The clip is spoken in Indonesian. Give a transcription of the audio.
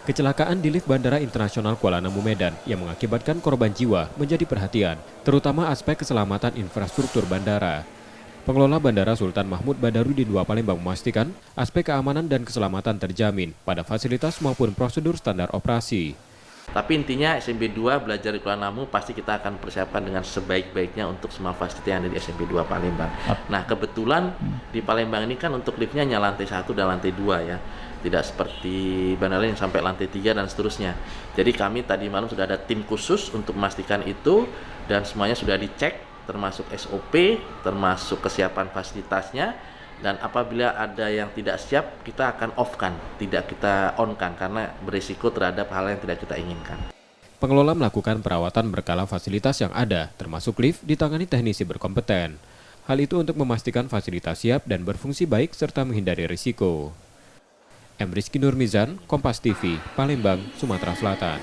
Kecelakaan di lift Bandara Internasional Kuala Namu Medan yang mengakibatkan korban jiwa menjadi perhatian, terutama aspek keselamatan infrastruktur bandara. Pengelola Bandara Sultan Mahmud Badarudin II Palembang memastikan aspek keamanan dan keselamatan terjamin pada fasilitas maupun prosedur standar operasi. Tapi intinya SMP 2 belajar di Kuala Namu pasti kita akan persiapkan dengan sebaik-baiknya untuk semua fasilitas yang ada di SMP 2 Palembang. Nah kebetulan di Palembang ini kan untuk liftnya hanya lantai 1 dan lantai 2 ya. Tidak seperti bandara yang sampai lantai 3 dan seterusnya. Jadi kami tadi malam sudah ada tim khusus untuk memastikan itu dan semuanya sudah dicek termasuk SOP, termasuk kesiapan fasilitasnya. Dan apabila ada yang tidak siap, kita akan off-kan, tidak kita on-kan karena berisiko terhadap hal yang tidak kita inginkan. Pengelola melakukan perawatan berkala fasilitas yang ada, termasuk lift ditangani teknisi berkompeten. Hal itu untuk memastikan fasilitas siap dan berfungsi baik serta menghindari risiko. M. Rizky Nurmizan, Kompas TV, Palembang, Sumatera Selatan.